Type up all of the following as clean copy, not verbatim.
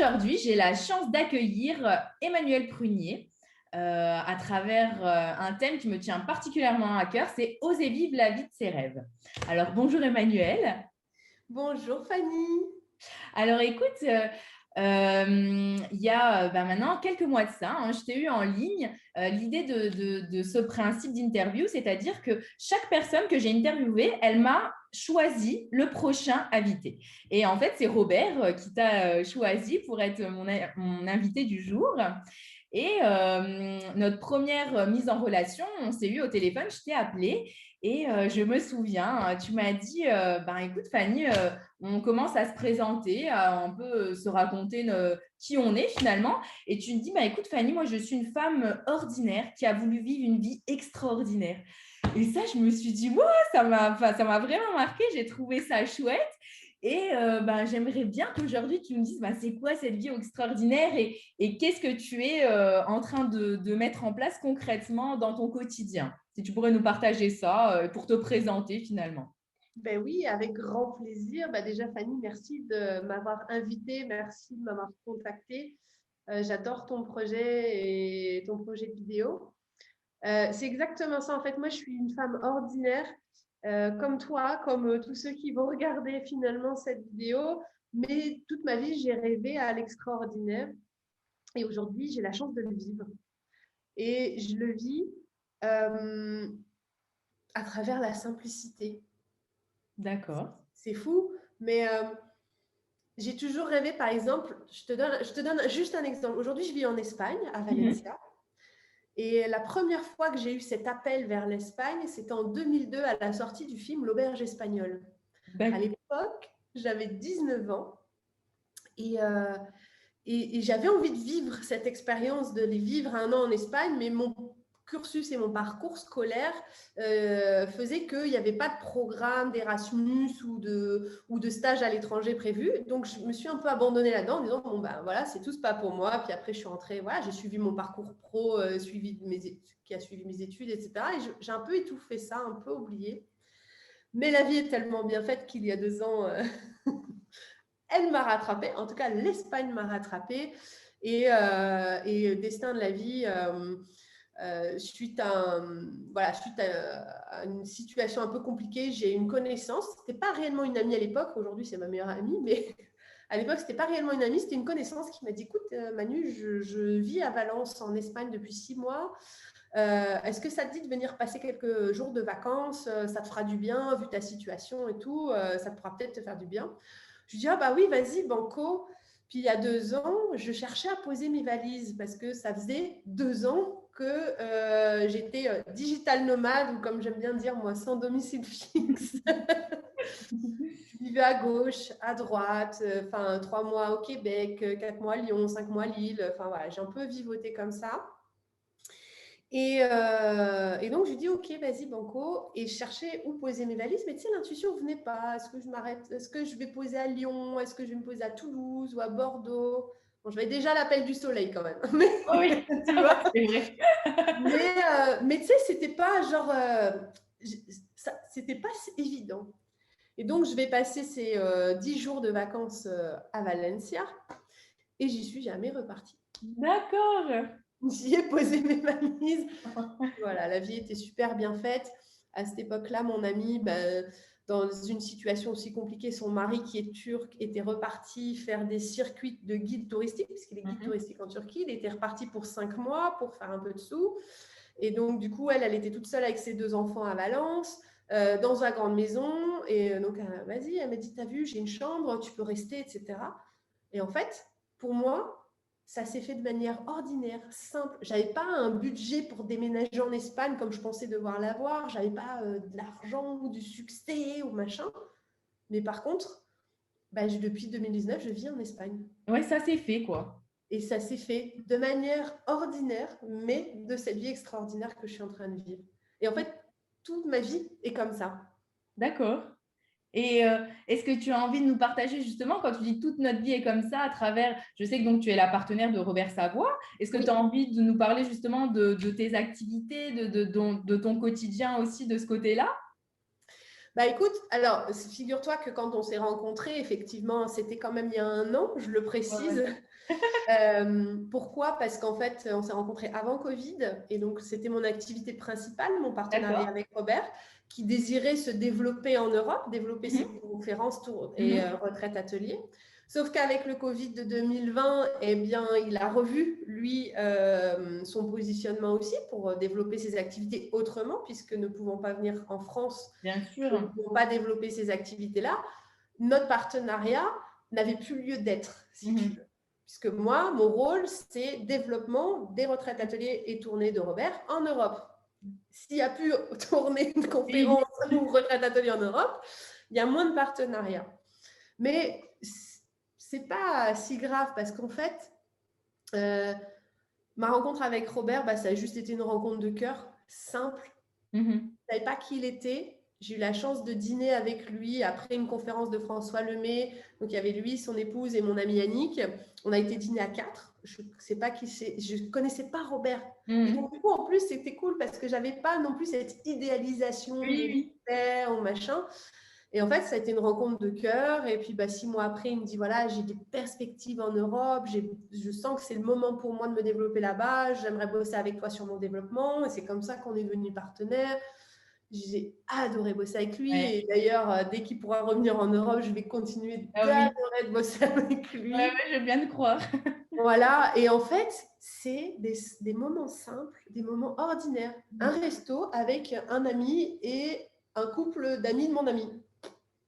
aujourd'hui, j'ai la chance d'accueillir Emmanuel Prunier à travers un thème qui me tient particulièrement à cœur, c'est Oser vivre la vie de ses rêves. Alors, bonjour Emmanuel. Bonjour Fanny. Alors, écoute, il y a maintenant quelques mois de ça, je t'ai eu en ligne l'idée de ce principe d'interview, c'est-à-dire que chaque personne que j'ai interviewée, elle m'a choisi le prochain invité. Et en fait, c'est Robert qui t'a choisi pour être mon invité du jour. Et notre première mise en relation, on s'est eu au téléphone, je t'ai appelé et je me souviens, tu m'as dit, écoute Fanny, on commence à se présenter, à un peu se raconter qui on est finalement. Et tu me dis, écoute Fanny, moi je suis une femme ordinaire qui a voulu vivre une vie extraordinaire. Et ça, je me suis dit, ouais, ça m'a vraiment marqué, j'ai trouvé ça chouette. Et j'aimerais bien qu'aujourd'hui, tu me dises, c'est quoi cette vie extraordinaire et qu'est-ce que tu es en train de mettre en place concrètement dans ton quotidien. Si tu pourrais nous partager ça pour te présenter finalement. Ben oui, avec grand plaisir. Déjà Fanny, merci de m'avoir invitée, merci de m'avoir contactée. J'adore ton projet et ton projet de vidéo. C'est exactement ça. En fait, moi, je suis une femme ordinaire, comme toi, comme tous ceux qui vont regarder finalement cette vidéo. Mais toute ma vie, j'ai rêvé à l'extraordinaire. Et aujourd'hui, j'ai la chance de le vivre. Et je le vis à travers la simplicité. D'accord. C'est fou, mais j'ai toujours rêvé, par exemple, je te donne juste un exemple. Aujourd'hui, je vis en Espagne, à Valencia. Et la première fois que j'ai eu cet appel vers l'Espagne, c'était en 2002 à la sortie du film L'Auberge espagnole. À D'accord. l'époque, j'avais 19 ans et, euh, et j'avais envie de vivre cette expérience, de les vivre un an en Espagne, mais mon cursus et mon parcours scolaire faisaient qu'il n'y avait pas de programme d'Erasmus ou de stage à l'étranger prévu. Donc, je me suis un peu abandonnée là-dedans en disant, bon, voilà, c'est tout, c'est pas pour moi. Puis après, je suis rentrée, voilà, j'ai suivi mon parcours pro, qui a suivi mes études, etc. Et j'ai un peu étouffé ça, un peu oublié. Mais la vie est tellement bien faite qu'il y a 2 ans, elle m'a rattrapée. En tout cas, l'Espagne m'a rattrapée. Et destin de la vie, suite à une situation un peu compliquée, j'ai une connaissance. C'était pas réellement une amie à l'époque. Aujourd'hui, c'est ma meilleure amie, mais à l'époque, c'était pas réellement une amie. C'était une connaissance qui m'a dit, écoute, Manu, je vis à Valence, en Espagne, depuis 6 mois. Est-ce que ça te dit de venir passer quelques jours de vacances? Ça te fera du bien, vu ta situation et tout. Ça pourra peut-être te faire du bien. Je lui dis, ah oui, vas-y, banco. Puis il y a 2 ans, je cherchais à poser mes valises parce que ça faisait 2 ans que j'étais digital nomade, ou comme j'aime bien dire, moi, sans domicile fixe. Je vivais à gauche, à droite, 3 mois au Québec, 4 mois à Lyon, 5 mois à Lille. Enfin voilà, j'ai un peu vivoté comme ça. Et donc, je lui dis, OK, vas-y, banco. Et je cherchais où poser mes valises. Mais tu sais, l'intuition ne venait pas. Est-ce que je m'arrête? Est-ce que je vais poser à Lyon? Est-ce que je vais me poser à Toulouse ou à Bordeaux? Bon, j'avais déjà l'appel du soleil quand même. Mais, Oui, tu vois? c'est vrai. Mais tu sais, c'était pas genre... c'était pas évident. Et donc, je vais passer ces 10 jours de vacances à Valencia. Et j'y suis jamais repartie. D'accord. J'y ai posé mes valises. Voilà, la vie était super bien faite. À cette époque-là, mon ami, dans une situation aussi compliquée, son mari, qui est turc, était reparti faire des circuits de guide touristique, puisqu'il est guide touristique en Turquie. Il était reparti pour 5 mois pour faire un peu de sous. Et donc, du coup, elle était toute seule avec ses 2 enfants à Valence, dans une grande maison. Et donc, vas-y, elle m'a dit, t'as vu, j'ai une chambre, tu peux rester, etc. Et en fait, pour moi, ça s'est fait de manière ordinaire, simple. J'avais pas un budget pour déménager en Espagne comme je pensais devoir l'avoir. J'avais pas de l'argent ou du succès ou machin. Mais par contre, depuis 2019, je vis en Espagne. Ouais, ça c'est fait quoi. Et ça s'est fait de manière ordinaire, mais de cette vie extraordinaire que je suis en train de vivre. Et en fait, toute ma vie est comme ça. D'accord. Et est-ce que tu as envie de nous partager justement, quand tu dis toute notre vie est comme ça, à travers, je sais que donc tu es la partenaire de Robert Savoie, est-ce que tu as Oui. envie de nous parler justement de tes activités, de ton quotidien aussi de ce côté-là? Écoute, alors figure-toi que quand on s'est rencontrés, effectivement, c'était quand même il y a un an, je le Ouais, ouais. précise. Pourquoi? Parce qu'en fait, on s'est rencontrés avant Covid et donc c'était mon activité principale, mon partenariat D'accord. avec Robert, qui désirait se développer en Europe, développer ses Mhm. conférences et Mhm. retraites ateliers. Sauf qu'avec le Covid de 2020, eh bien, il a revu, lui, son positionnement aussi pour développer ses activités autrement, puisque ne pouvant pas venir en France, Bien nous ne sûr. pouvons pas développer ces activités-là. Notre partenariat n'avait plus lieu d'être, si tu Mhm. veux. Puisque moi, mon rôle, c'est développement des retraites ateliers et tournées de Robert en Europe. S'il n'y a plus tournée de Oui. conférences ou retraite atelier en Europe, il y a moins de partenariats. Mais c'est pas si grave parce qu'en fait, ma rencontre avec Robert, ça a juste été une rencontre de cœur simple. Mhm. Je ne savais pas qui il était. J'ai eu la chance de dîner avec lui après une conférence de François Lemay. Donc, il y avait lui, son épouse et mon ami Yannick. On a été dîner à 4. Je ne sais pas qui c'est. Je ne connaissais pas Robert. Et Mhm. donc, du coup, en plus, c'était cool parce que je n'avais pas non plus cette idéalisation de Oui, oui. l'expert ou machin. Et en fait, ça a été une rencontre de cœur. Et puis, 6 mois après, il me dit, voilà, j'ai des perspectives en Europe. Je sens que c'est le moment pour moi de me développer là-bas. J'aimerais bosser avec toi sur mon développement. Et c'est comme ça qu'on est devenus partenaires. J'ai adoré bosser avec lui. Ouais. Et d'ailleurs, dès qu'il pourra revenir en Europe, je vais continuer Ah oui. d'adorer de bosser avec Ouais, lui. ouais, je veux bien te croire. Voilà. Et en fait, c'est des moments simples, des moments ordinaires. Un resto avec un ami et un couple d'amis de mon ami.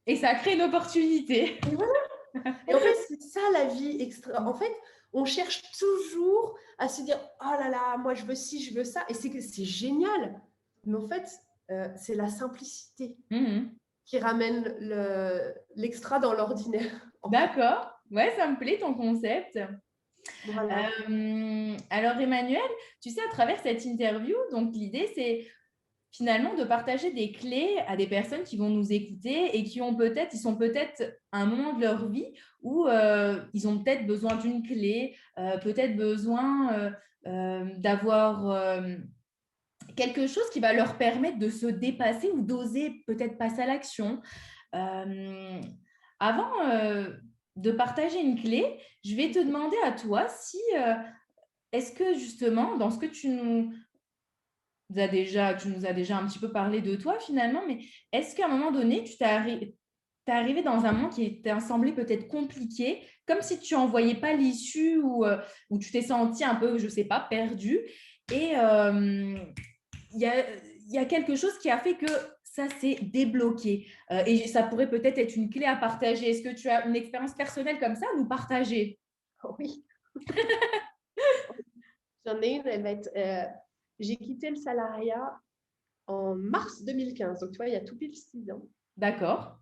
Et ça crée une opportunité. Et voilà. Et en fait, c'est ça la vie extra. En fait, on cherche toujours à se dire, oh là là, moi je veux ci, je veux ça. Et c'est génial. Mais en fait, c'est la simplicité Mhm. qui ramène l'extra dans l'ordinaire. En fait. D'accord. Ouais, ça me plaît ton concept. Voilà. Alors Emmanuel, tu sais, à travers cette interview, donc l'idée c'est finalement de partager des clés à des personnes qui vont nous écouter et qui ont peut-être, ils sont peut-être à un moment de leur vie où ils ont peut-être besoin d'une clé, peut-être besoin d'avoir quelque chose qui va leur permettre de se dépasser ou d'oser peut-être passer à l'action. Euh, Avant de partager une clé, je vais te demander à toi si est-ce que justement, dans ce que tu nous as déjà un petit peu parlé de toi finalement, mais est-ce qu'à un moment donné, t'es arrivé dans un moment qui t'a semblé peut-être compliqué, comme si tu n'en voyais pas l'issue ou tu t'es senti un peu, je ne sais pas, perdu. Et il y a quelque chose qui a fait que ça s'est débloqué. Et ça pourrait peut-être être une clé à partager. Est-ce que tu as une expérience personnelle comme ça à nous partager? Oui, j'en ai une. Elle va être. J'ai quitté le salariat en mars 2015. Donc, tu vois, il y a tout pile 6 ans. D'accord.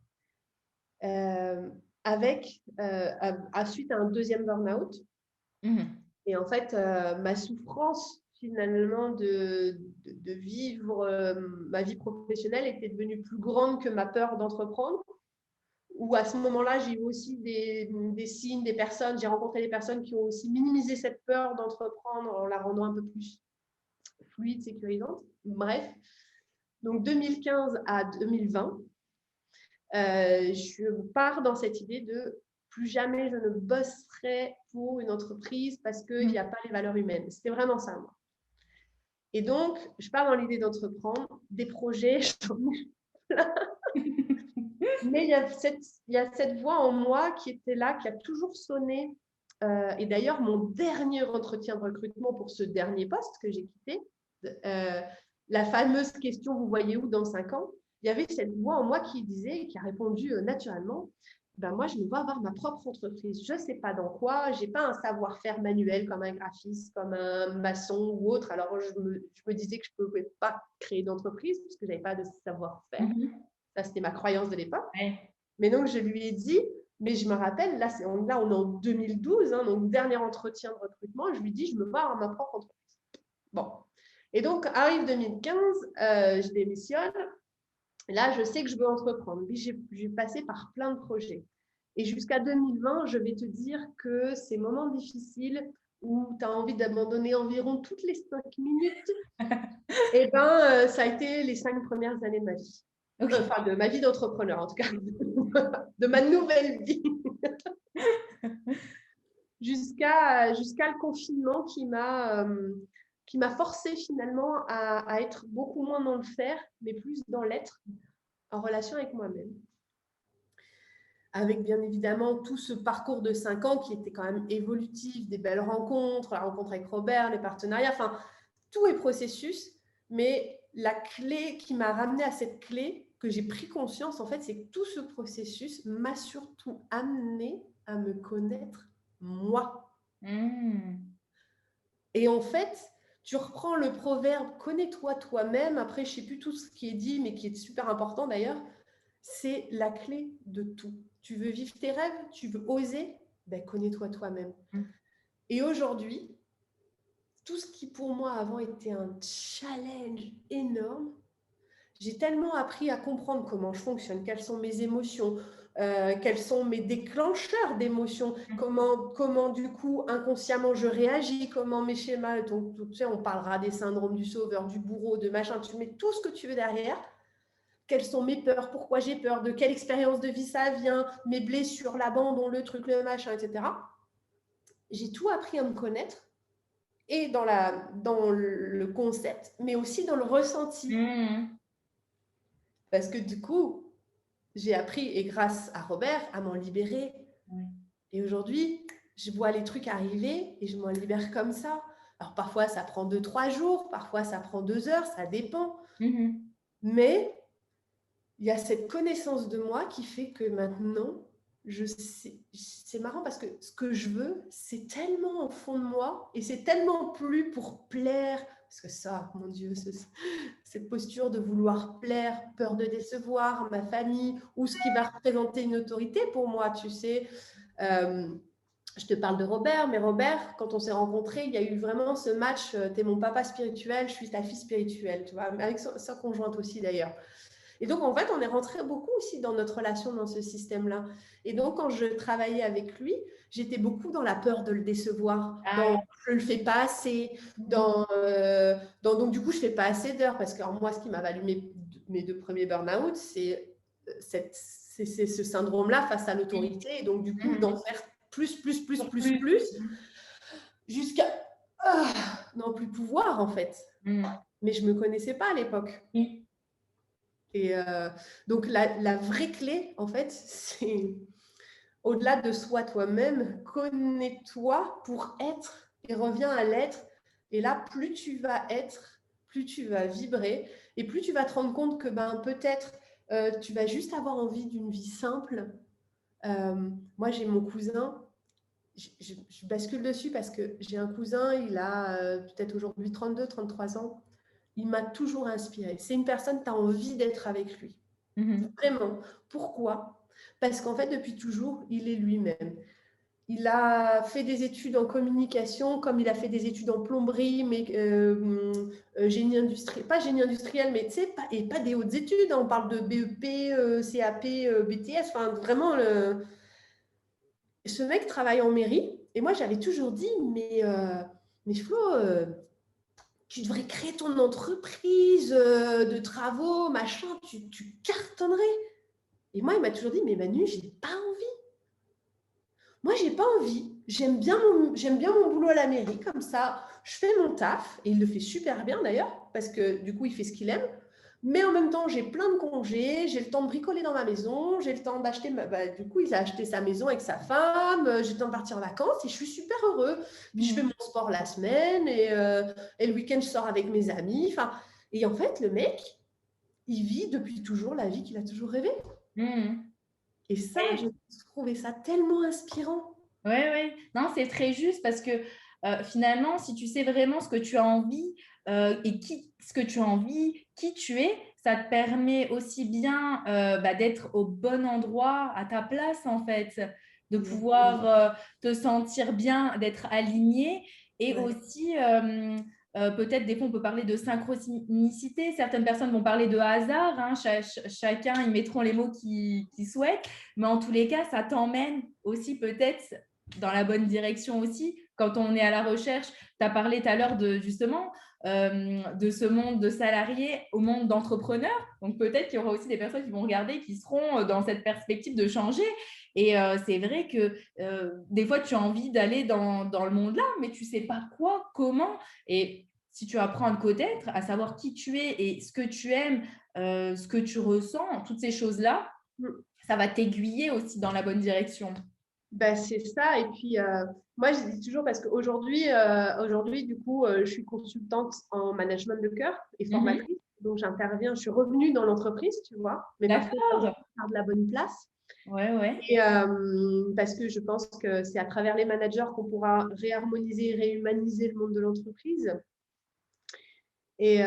Avec, à suite à un deuxième burn-out. Mhm. Et en fait, ma souffrance finalement de vivre ma vie professionnelle était devenue plus grande que ma peur d'entreprendre. Où à ce moment-là, j'ai eu aussi des signes, des personnes, j'ai rencontré des personnes qui ont aussi minimisé cette peur d'entreprendre en la rendant un peu plus fluide, sécurisante. Bref, donc 2015 à 2020, je pars dans cette idée de plus jamais je ne bosserai pour une entreprise parce qu'il n'y a pas les valeurs humaines. C'était vraiment ça, moi. Et donc, je pars dans l'idée d'entreprendre des projets, mais il y a cette voix en moi qui était là, qui a toujours sonné. Et d'ailleurs, mon dernier entretien de recrutement pour ce dernier poste que j'ai quitté, la fameuse question, vous voyez où dans 5 ans, il y avait cette voix en moi qui disait, qui a répondu naturellement, moi, je me vois avoir ma propre entreprise. Je ne sais pas dans quoi, je n'ai pas un savoir-faire manuel comme un graphiste, comme un maçon ou autre. Alors, je me disais que je ne pouvais pas créer d'entreprise parce que je n'avais pas de savoir-faire. Mhm. Ça, c'était ma croyance de l'époque. Ouais. Mais donc, je lui ai dit, mais je me rappelle, là, on est en 2012, hein, donc dernier entretien de recrutement, je lui dis, je me vois avoir ma propre entreprise. Bon. Et donc, arrive 2015, je démissionne. Là, je sais que je veux entreprendre. Mais j'ai passé par plein de projets. Et jusqu'à 2020, je vais te dire que ces moments difficiles où tu as envie d'abandonner environ toutes les 5 minutes, eh ben, ça a été les 5 premières années de ma vie. Ok. Enfin, de ma vie d'entrepreneur, en tout cas. De ma nouvelle vie. jusqu'à le confinement qui m'a forcé finalement à être beaucoup moins dans le faire, mais plus dans l'être, en relation avec moi-même. Avec bien évidemment tout ce parcours de 5 ans qui était quand même évolutif, des belles rencontres, la rencontre avec Robert, les partenariats, enfin, tout est processus, mais la clé qui m'a ramenée à cette clé, que j'ai pris conscience, en fait, c'est que tout ce processus m'a surtout amené à me connaître moi. Et en fait, tu reprends le proverbe « connais-toi toi-même », après, je ne sais plus tout ce qui est dit, mais qui est super important d'ailleurs, c'est la clé de tout. Tu veux vivre tes rêves, tu veux oser, ben, connais-toi toi-même. Et aujourd'hui, tout ce qui pour moi avant était un challenge énorme, j'ai tellement appris à comprendre comment je fonctionne, quelles sont mes émotions, quels sont mes déclencheurs d'émotions, comment du coup inconsciemment je réagis, comment mes schémas, donc, tu sais, on parlera des syndromes du sauveur, du bourreau, de machin, tu mets tout ce que tu veux derrière. Quelles sont mes peurs, pourquoi j'ai peur, de quelle expérience de vie ça vient, mes blessures, l'abandon, le truc, le machin, etc. J'ai tout appris à me connaître, et dans le concept, mais aussi dans le ressenti. Parce que du coup, j'ai appris, et grâce à Robert, à m'en libérer. Et aujourd'hui, je vois les trucs arriver et je m'en libère comme ça. Alors parfois, ça prend 2-3 jours, parfois, ça prend 2 heures, ça dépend. Mais il y a cette connaissance de moi qui fait que maintenant, je sais, c'est marrant parce que ce que je veux, c'est tellement au fond de moi et c'est tellement plus pour plaire, parce que ça, mon Dieu, cette posture de vouloir plaire, peur de décevoir ma famille ou ce qui va représenter une autorité pour moi, tu sais. Je te parle de Robert, mais Robert, quand on s'est rencontrés, il y a eu vraiment ce match, t'es mon papa spirituel, je suis ta fille spirituelle, tu vois, avec sa conjointe aussi d'ailleurs. Et donc, en fait, on est rentré beaucoup aussi dans notre relation, dans ce système-là. Et donc, quand je travaillais avec lui, j'étais beaucoup dans la peur de le décevoir, dans je ne le fais pas assez, donc du coup, je ne fais pas assez d'heures. Parce que moi, ce qui m'a valu mes 2 premiers burn-out, c'est ce syndrome-là face à l'autorité. Et donc, du coup, d'en faire plus, jusqu'à n'en plus pouvoir, en fait. Mais je ne me connaissais pas à l'époque. Et donc, la vraie clé, en fait, c'est au-delà de soi toi-même, connais-toi pour être et reviens à l'être. Et là, plus tu vas être, plus tu vas vibrer et plus tu vas te rendre compte que peut-être tu vas juste avoir envie d'une vie simple. Moi, j'ai mon cousin, je bascule dessus parce que j'ai un cousin, il a peut-être aujourd'hui 32-33 ans. Il m'a toujours inspirée. C'est une personne, tu as envie d'être avec lui. Vraiment. Pourquoi ? Parce qu'en fait, depuis toujours, il est lui-même. Il a fait des études en communication, comme il a fait des études en plomberie, mais génie industriel, pas génie industriel, mais tu sais, pas des hautes études. On parle de BEP, CAP, BTS, enfin vraiment, ce mec travaille en mairie. Et moi, j'avais toujours dit, mais Flo, tu devrais créer ton entreprise de travaux, machin, tu cartonnerais. Et moi, il m'a toujours dit, mais Manu, j'ai pas envie. Moi, j'ai pas envie. J'aime bien mon boulot à la mairie, comme ça, je fais mon taf, et il le fait super bien d'ailleurs, parce que du coup, il fait ce qu'il aime. Mais en même temps, j'ai plein de congés, j'ai le temps de bricoler dans ma maison, j'ai le temps d'acheter, du coup, il a acheté sa maison avec sa femme, j'ai le temps de partir en vacances, et je suis super heureux. Puis je fais mon sport la semaine, et le week-end, je sors avec mes amis. Enfin, et en fait, le mec, il vit depuis toujours la vie qu'il a toujours rêvé. Et ça, j'ai trouvé ça tellement inspirant. Oui. Non, c'est très juste parce que finalement, si tu sais vraiment ce que tu as envie et ce que tu as envie, qui tu es, ça te permet aussi bien d'être au bon endroit, à ta place en fait, de pouvoir te sentir bien, d'être aligné et aussi peut-être des fois on peut parler de synchronicité, certaines personnes vont parler de hasard, hein, chacun ils mettront les mots qu'ils souhaitent, mais en tous les cas ça t'emmène aussi peut-être dans la bonne direction aussi. Quand on est à la recherche, tu as parlé tout à l'heure de justement de ce monde de salariés au monde d'entrepreneurs. Donc, peut-être qu'il y aura aussi des personnes qui vont regarder, qui seront dans cette perspective de changer. Et c'est vrai que des fois, tu as envie d'aller dans le monde là, mais tu ne sais pas quoi, comment. Et si tu apprends à te connaître, à savoir qui tu es et ce que tu aimes, ce que tu ressens, toutes ces choses-là, ça va t'aiguiller aussi dans la bonne direction. Ben, c'est ça. Et puis, moi, je dis toujours parce qu'aujourd'hui, du coup, je suis consultante en management de cœur et formatrice. Donc, j'interviens, je suis revenue dans l'entreprise, tu vois, mais parce que je pars de la bonne place. Ouais. Et parce que je pense que c'est à travers les managers qu'on pourra réharmoniser et réhumaniser le monde de l'entreprise. Et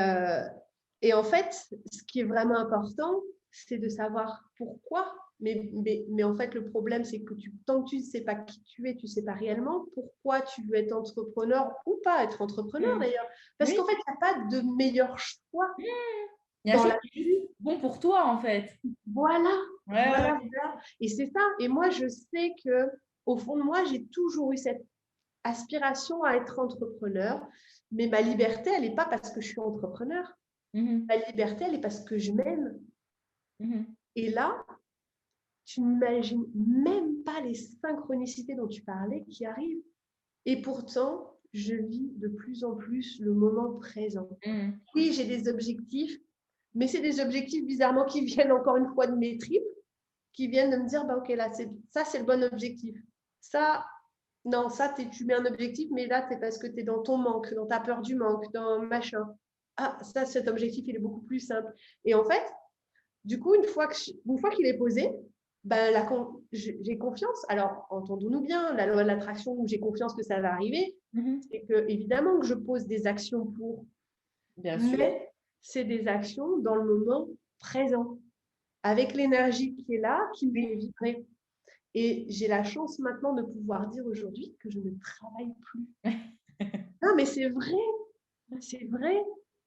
en fait, ce qui est vraiment important, c'est de savoir pourquoi. Mais en fait, le problème, c'est que tant que tu ne sais pas qui tu es, tu ne sais pas réellement pourquoi tu veux être entrepreneur ou pas être entrepreneur d'ailleurs. Parce qu'en fait, il n'y a pas de meilleur choix Il y a un choix qui est bon pour toi, en fait. Voilà. Ouais. Et c'est ça. Et moi, je sais qu'au fond de moi, j'ai toujours eu cette aspiration à être entrepreneur. Mais ma liberté, elle n'est pas parce que je suis entrepreneur. Ma liberté, elle est parce que je m'aime. Et là, tu n'imagines même pas les synchronicités dont tu parlais qui arrivent. Et pourtant, je vis de plus en plus le moment présent. Oui, j'ai des objectifs, mais c'est des objectifs bizarrement qui viennent encore une fois de mes tripes, qui viennent de me dire, bah, ok, là, ça, c'est le bon objectif. Ça, non, ça, tu mets un objectif, mais là, c'est parce que tu es dans ton manque, dans ta peur du manque, dans machin. Ah, ça, cet objectif, il est beaucoup plus simple. Et en fait, du coup, une fois qu'il est posé, ben, j'ai confiance. Alors, entendons-nous bien, la loi de l'attraction où j'ai confiance que ça va arriver, c'est que, évidemment, que je pose des actions pour. Bien sûr. Mais c'est des actions dans le moment présent, avec l'énergie qui est là, qui me fait vibrer. Et j'ai la chance maintenant de pouvoir dire aujourd'hui que je ne travaille plus. Non, mais c'est vrai.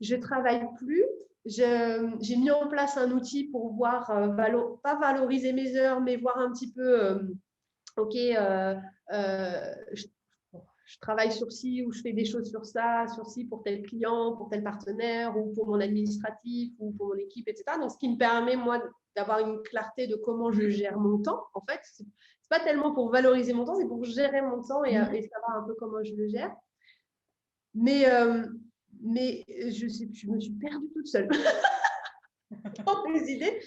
Je ne travaille plus. J'ai mis en place un outil pour voir, pas valoriser mes heures, mais voir un petit peu, ok, je travaille sur ci ou je fais des choses sur ça, sur ci pour tel client, pour tel partenaire ou pour mon administratif ou pour mon équipe, etc. Donc, ce qui me permet, moi, d'avoir une clarté de comment je gère mon temps. En fait, c'est pas tellement pour valoriser mon temps, c'est pour gérer mon temps et savoir un peu comment je le gère. Mais je me suis perdue toute seule dans mes idées.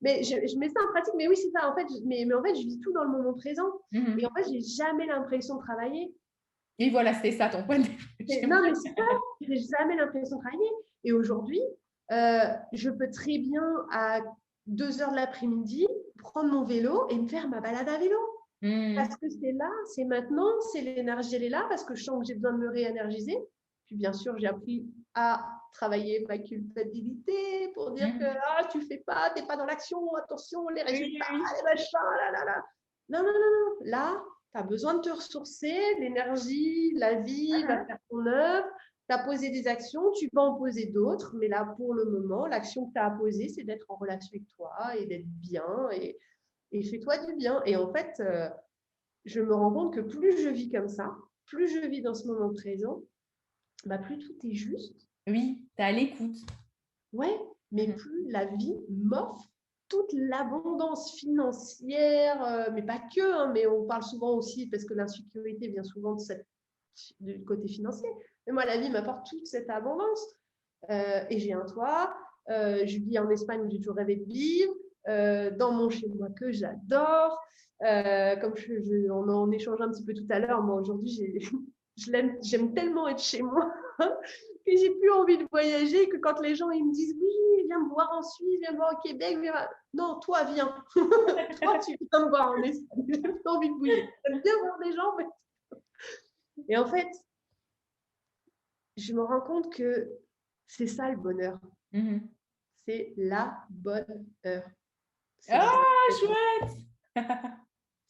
Mais je mets ça en pratique. Mais oui, c'est ça. En fait, mais en fait, je vis tout dans le moment présent. Et en fait, j'ai jamais l'impression de travailler. Et voilà, c'était ça ton point de vue. Non, mais c'est ça. J'ai jamais l'impression de travailler. Et aujourd'hui, je peux très bien, à 2h de l'après-midi, prendre mon vélo et me faire ma balade à vélo. Parce que c'est là, c'est maintenant, c'est l'énergie, elle est là, parce que je sens que j'ai besoin de me réénergiser. Puis bien sûr, j'ai appris à travailler ma culpabilité pour dire que tu fais pas, t'es pas dans l'action, attention, les résultats, les machins, là. Non. Là, tu as besoin de te ressourcer, l'énergie, la vie va faire ton œuvre. Tu as posé des actions, tu peux en poser d'autres, mais là, pour le moment, l'action que tu as à poser, c'est d'être en relation avec toi et d'être bien et fais-toi du bien. Et en fait, je me rends compte que plus je vis comme ça, plus je vis dans ce moment présent, bah, plus tout est juste. Oui, tu es à l'écoute. Ouais, mais plus la vie m'offre toute l'abondance financière, mais pas que, hein, mais on parle souvent aussi, parce que l'insécurité vient souvent du côté financier. Mais moi, la vie m'apporte toute cette abondance. Et j'ai un toit, je vis en Espagne où j'ai toujours rêvé de vivre, dans mon chez-moi que j'adore. Comme on en échange un petit peu tout à l'heure, moi aujourd'hui, j'aime tellement être chez moi que j'ai plus envie de voyager, que quand les gens ils me disent oui, viens me voir en Suisse, viens me voir au Québec, non, toi viens. Toi tu viens me voir en Espagne, j'ai plus envie de bouger. J'aime bien voir des gens, mais... Et en fait, je me rends compte que c'est ça le bonheur. C'est la bonne heure. Chouette.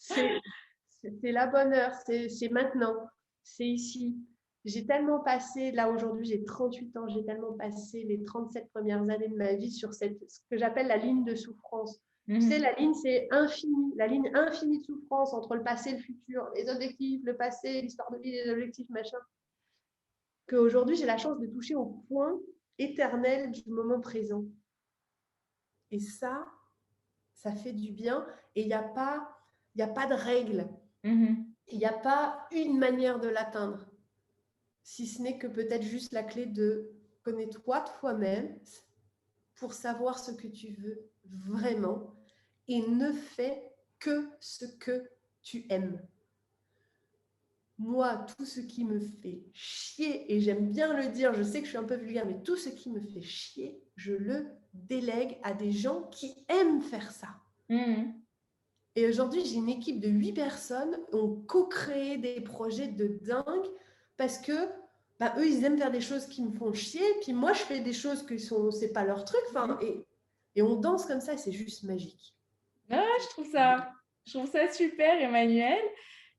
C'est la bonne heure, c'est maintenant, c'est ici. J'ai tellement passé, là aujourd'hui j'ai 38 ans, j'ai tellement passé les 37 premières années de ma vie sur ce que j'appelle la ligne de souffrance. Tu sais, la ligne c'est infini, la ligne infinie de souffrance entre le passé et le futur, les objectifs, le passé, l'histoire de vie, les objectifs, machin. qu'aujourd'hui, j'ai la chance de toucher au point éternel du moment présent. Et ça fait du bien. Et il n'y a pas de règle. Mhm. Il n'y a pas une manière de l'atteindre. Si ce n'est que peut-être juste la clé de connais-toi toi-même pour savoir ce que tu veux vraiment et ne fais que ce que tu aimes. Moi, tout ce qui me fait chier, et j'aime bien le dire, je sais que je suis un peu vulgaire, mais tout ce qui me fait chier, je le délègue à des gens qui aiment faire ça. Mhm. Et aujourd'hui, j'ai une équipe de 8 personnes, on co-créé des projets de dingue parce que eux, ils aiment faire des choses qui me font chier, puis moi, je fais des choses que c'est pas leur truc, et on danse comme ça, c'est juste magique. Ah, je trouve ça super, Emmanuel.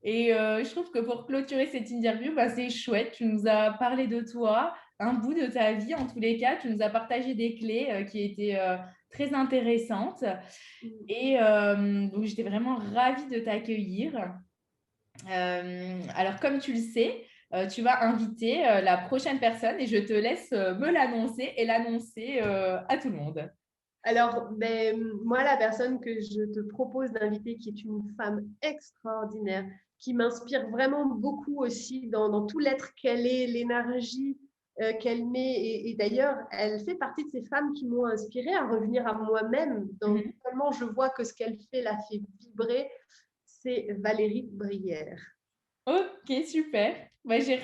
Et je trouve que pour clôturer cette interview, bah, c'est chouette. Tu nous as parlé de toi, un bout de ta vie en tous les cas. Tu nous as partagé des clés qui étaient très intéressantes. Et donc, j'étais vraiment ravie de t'accueillir. Alors, comme tu le sais, tu vas inviter la prochaine personne et je te laisse me l'annoncer et l'annoncer à tout le monde. Alors, moi, la personne que je te propose d'inviter, qui est une femme extraordinaire, qui m'inspire vraiment beaucoup aussi dans tout l'être qu'elle est, l'énergie qu'elle met. Et d'ailleurs, elle fait partie de ces femmes qui m'ont inspirée à revenir à moi-même. Tellement je vois que ce qu'elle fait la fait vibrer. C'est Valérie Brière. Ok, super. Bah, j'ai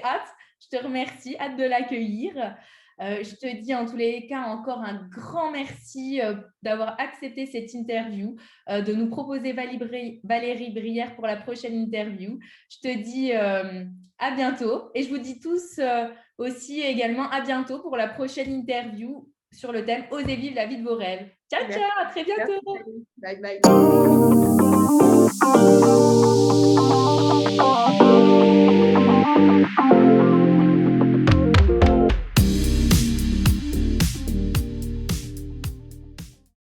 hâte. Je te remercie, hâte de l'accueillir. Je te dis en tous les cas encore un grand merci d'avoir accepté cette interview, de nous proposer Valérie Brière pour la prochaine interview. Je te dis à bientôt et je vous dis tous aussi également à bientôt pour la prochaine interview sur le thème Osez vivre la vie de vos rêves. Ciao, Merci. ciao, à très bientôt. Merci. Bye bye.